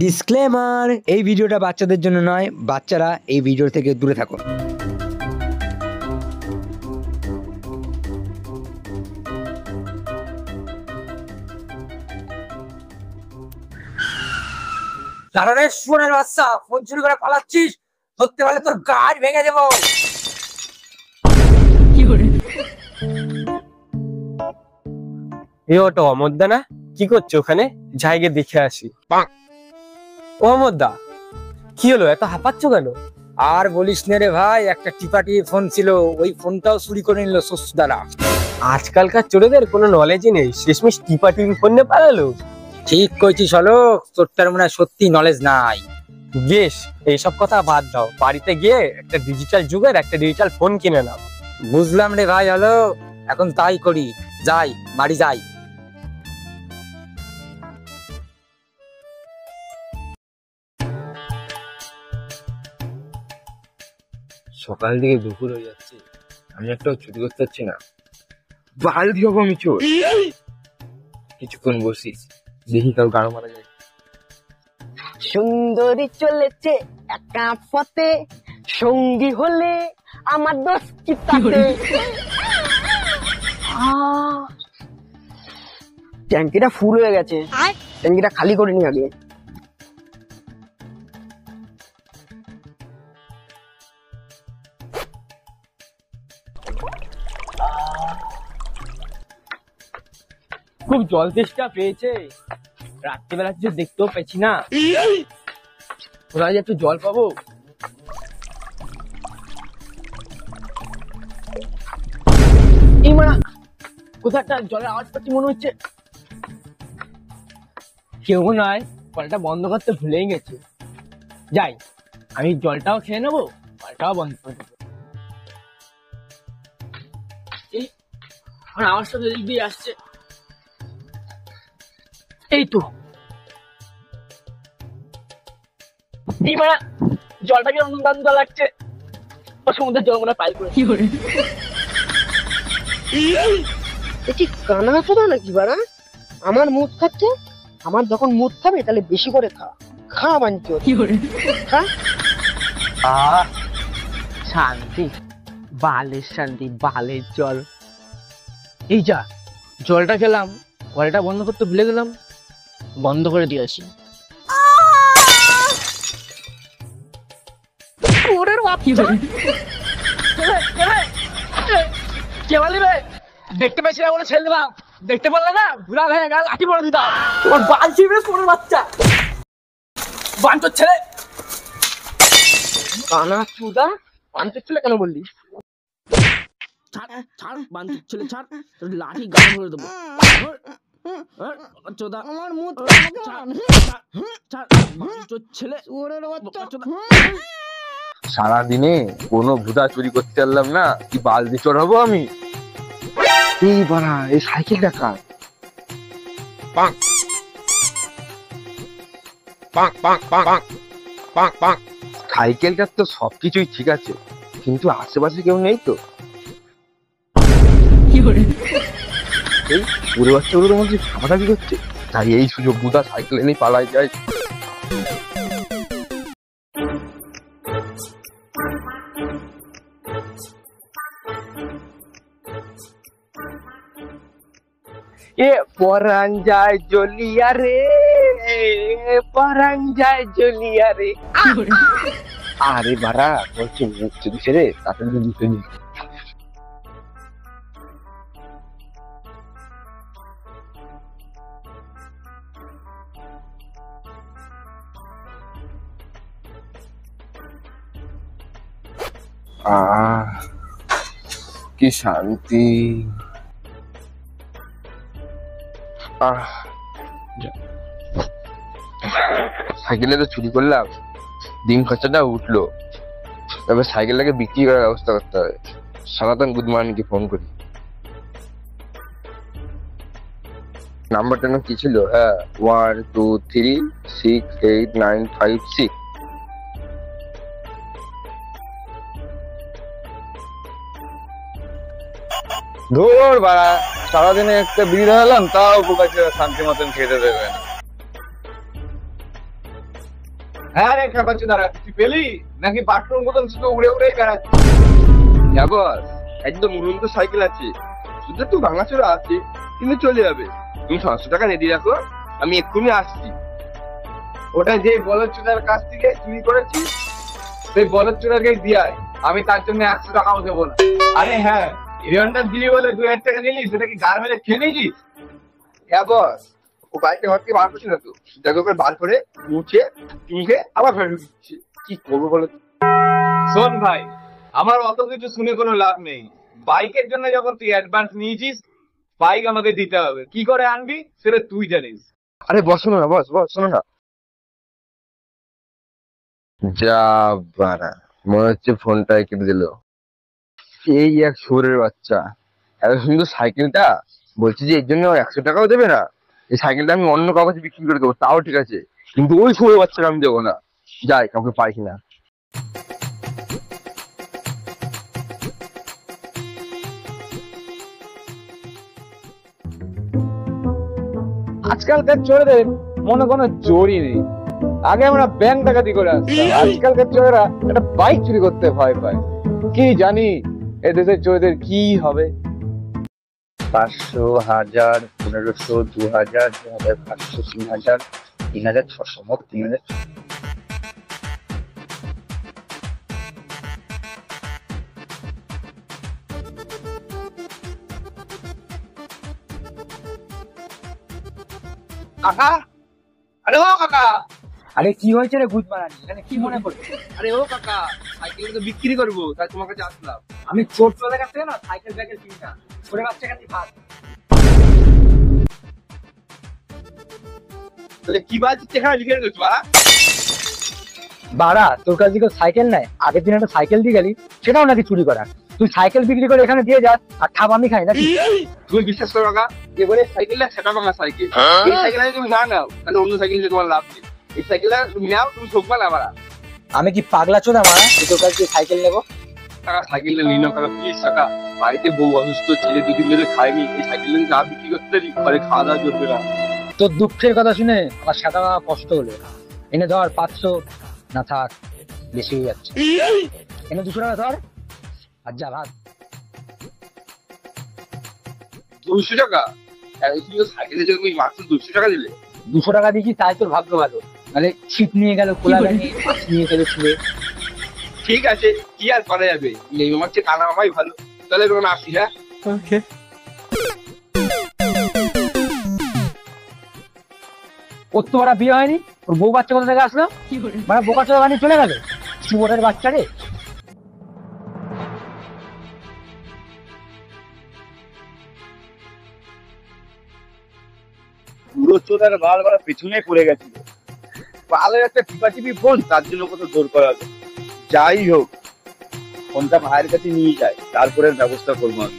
Disclaimer, এই ভিডিওটা বাচ্চাদের জন্য নয়, বাচ্চারা এই ভিডিও থেকে দূরে থাকো। দাঁড়ারে শুনের বাচ্চা, ফোন চুরি করে পালাচ্ছিস, ধরতে পারলে তোর গাড় ভেঙে দেবো। এ ওটা অমরদা না? কি করছো ওখানে? জায়গা দেখে আসি। ও অমরদা, কি হলো, এত হাঁপাচ্ছ কেন? আর বলিস না রে ভাই, একটা টিপাটি ফোন ছিল, ওই ফোনটাও চুরি করে নিল শস্য দ্বারা। আজকালকার চোরেদের কোনো নলেজই নেই, শেষমেশ টিপা টিপি ফোন নিয়ে পালালো। ঠিক কইছিস হলো, তোরটার মনে হয় সত্যি নলেজ নাই। বেশ, এইসব কথা বাদ দাও, বাড়িতে গিয়ে একটা ডিজিটাল যুগের একটা ডিজিটাল ফোন কিনে নাও। বুঝলাম রে ভাই, হলো এখন তাই করি। যাই, বাড়ি যাই। সকাল থেকে দুপুর হয়ে যাচ্ছে, আমি একটাও ছুটি করতে পারছি না। বালদি হবো আমি চোর। কিছুক্ষণ বসিস, দেখি কাউ গাড়ো মারা যায়। সুন্দরী চলেছে একা পথে, সঙ্গী হলে আমার দোষ কি তাতে। ট্যাঙ্কিটা ফুল হয়ে গেছে, ট্যাঙ্কিটা খালি করে নি আগে। খুব জল তেষ্টা পেয়েছে, রাত্রিবেলা কিছু দেখতেও পেছি না, কোথায় যে একটু জল পাবো। এই মারা, কোথায় একটা জলের আওয়াজ পাচ্ছি মনে হচ্ছে। কেউ নয়, কলটা বন্ধ করতে ভুলেই গেছে। যাই, আমি জলটাও খেয়ে নেবো, কলটাও বন্ধ করে দেবো। এই আমার আওয়াজটা তো এদিক দিয়ে আসছে। এই তো, এই মারা, জলটা কি অনুদান লাগছে, সমুদ্রের জল মনে পাই করে। এটি কানা চোদা নাকি বাড়া? আমার মুদ খাচ্ছে, আমার যখন মুদ খাবে তাহলে বেশি করে খা, খা বাঞ্চোর খা। শান্তি, বালের শান্তি, বালের জল। এই যা, জলটা খেলাম, কলটা বন্ধ করতে ভুলে গেলাম, বন্ধ করে দিয়ে আসি। দেখতে পেয়েছি না বলে ছেড়ে দিলাম, দেখতে পারলে না ভুলা হয়ে গেল, লাঠি পড়ে দিতাম। তোমার বাল ছিড়বে সোনার বাচ্চা, বাঞ্চোর ছেলে। কানা চোদা, বাঞ্চোর ছেলে কেন বললি? ছাড় বাঞ্চোর ছেলে, ছাড়, তোর লাঠি গান করে দেবো। আমার মুখ ছেলে। সারাদিনে কোনো ভুদা চুরি করতে পারলাম না, কি বালদি চোর হবো আমি? এই বাড়া, এই সাইকেল দেখা। সাইকেলটার তো সবকিছুই ঠিক আছে, কিন্তু আশেপাশে কেউ নেই তো। এই পুরো বাচ্চাগুলোর মধ্যে ঝামেলাটি করছে, তাই এই সুযোগ বুদা সাইকেল এনেই পালাই যায়। এ পরান যায় জ্বলিয়া রে, পরান যায় জ্বলিয়া রে। আরে বাড়া, বলছি মুখ চুরি ছেড়ে তাতে দিতে নি। কি শান্তি। সাইকেলে তো চুরি করলাম, দিন খরচাটা উঠলো, তবে সাইকেলটাকে বিক্রি করার ব্যবস্থা করতে হবে। সনাতন গুদমানকে ফোন করি। নাম্বারটা না কি ছিল? 12368956। ধর বাড়া, সারাদিনে একটা বিড়ি ধরালাম, তাও বোকা শান্তি মতন খেতে দেবে না। হ্যাঁ রে কাপাচ্ছি দাঁড়া, তুই পেলি নাকি বাথরুম মতন শুধু উড়ে উড়ে বেড়াচ্ছি? হ্যাঁ বস, একদম উড়ন্ত সাইকেল আছে, শুধু একটু ভাঙাচোরা আছে, কিন্তু চলে যাবে। তুমি 600 টাকা রেডি রাখো, আমি এক্ষুনি আসছি। ওটা যে বলদ চোদার কাছ থেকে চুরি করেছি, সেই বলদ চোদাকে দিয়াই, আমি তার জন্য 100 টাকাও দেবো না। আরে হ্যাঁ, হিরোনটা দিলি বলে 2000 টাকা দিলি, সেটা কি গার মেরে খেয়ে নিয়েছিস? হ্যাঁ বস, ও বাইকটা ঘর থেকে বার করছে না তো, দেখো করে বার করে মুছে চুমকে আবার ফেরত দিচ্ছি। কি করবো বলো তো? শোন ভাই, আমার অত কিছু শুনে কোনো লাভ নেই। বাইকের জন্য যখন তুই অ্যাডভান্স নিয়েছিস, বাইক আমাকে দিতে হবে। কি করে আনবি সেটা তুই জানিস। আরে বস শোনো না, বস শোনো না। যা বাড়া, মনে হচ্ছে ফোনটাই কেটে দিল। এই এক শোরের বাচ্চা, এত সুন্দর সাইকেলটা বলছে যে এর জন্য 100 টাকাও দেবে না। এই সাইকেলটা আমি অন্য কাগজে বিক্রি করে দেবো, তাও ঠিক আছে, কিন্তু ওই শোরের বাচ্চাটা আমি দেবো না। যাই, কাউকে পাই কিনা। আজকালকার চোরেদের মনে কোনো জোরই নেই। আগে আমরা ব্যাংক ডাকাতি করে আসতাম, আজকালকার চোরেরা একটা বাইক চুরি করতে ভয় পায়। কি জানি এ দেশের চোরেদের কি হবে। 500, 1000, 1500, 2000, 2500, 3000, 3600, মোট 3000। কাকা, আরে ও কাকা, আরে কি হয়েছে রে ভূত মারানি, এখানে কি মনে করছে? আরে ও কাকা, সাইকেল তো বিক্রি করবো, তাই তোমার কাছে আসলাম। আমি চোর চলে কাছ থেকে না সাইকেল ব্যাগের কিনি না, ছোট বাচ্চা কাছে ভাত। তাহলে কি বাজছে এখানে বিক্রি করছো? বাড়া, তোর কাছে কি সাইকেল নাই? আগের দিন একটা সাইকেল দিয়ে গেলি, সেটাও নাকি চুরি করা। তুই সাইকেল বিক্রি করে এখানে দিয়ে যাস, আর ঠাপ আমি খাই নাকি? তুমি বিশ্বাস করো কাকা, যে বলে সাইকেলটা সেটা ভাঙা সাইকেল, এই সাইকেল তুমি না নাও, তাহলে অন্য সাইকেল নিয়ে তোমার লাভ নেই। এই সাইকেলটা তুমি নাও, তুমি শোকবা না মারা। আমি কি পাগলা চোদা মারা যে তোর কাছে সাইকেল নেবো? টাকা সাইকেলটা নিয়ে নাও কাকা, প্লিজ কাকা। বাড়িতে বউ অসুস্থ, ছেলে 2 দিন ধরে খায়নি, এই সাইকেল না বিক্রি করতে পারি, ঘরে খাওয়া দাওয়া চলবে না। তোর দুঃখের কথা শুনে আমার সাদা কষ্ট হলো। এনে ধর 500, না থাক বেশি হয়ে যাচ্ছে, এনে 200 টাকা ধর আর যা ভাত। 200 টাকা? তুমি সাইকেলের জন্য মাত্র 200 টাকা দিলে? 200 টাকা দিয়েছি তাই তোর ভাগ্য ভালো, নাহলে ছিপ নিয়ে গেল, খোলা ব্যাগে মাছ নিয়ে গেলে ছুঁড়ে। ঠিক আছে, কি আর করা যাবে, এই আমার চেয়ে কানা মামাই ভালো। তাহলে তোমার আসি। হ্যাঁ, ওর তো ওরা বিয়ে হয়নি, ওর বউ বাচ্চা কোথা থেকে আসলো? মানে বোকা চোদা বানিয়ে চলে গেল শুভরের বাচ্চা রে। পুরো চোদার বাল করা পেছনে পড়ে গেছিল, পালের একটা টিপাটিপি ফোন, তার জন্য কত জোর করা হবে। যাই হোক, ফোনটা ভাইয়ের কাছে নিয়ে যায়, তারপরে ব্যবস্থা করবো আমি।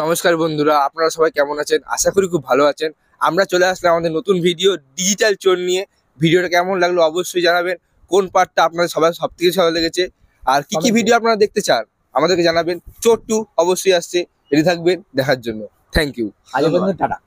নমস্কার বন্ধুরা, আপনারা সবাই কেমন আছেন? আশা করি খুব ভালো আছেন। আমরা চলে আসলাম আমাদের নতুন ভিডিও ডিজিটাল চোর নিয়ে। ভিডিওটা কেমন লাগলো অবশ্যই জানাবেন। কোন পার্টটা আপনাদের সব থেকে ভালো লেগেছে, আর কি কি ভিডিও আপনারা দেখতে চান আমাদেরকে জানাবেন। চোর 2 অবশ্যই আসছে, রেডি থাকবেন দেখার জন্য। Thank you. আজ পর্যন্ত টাটা।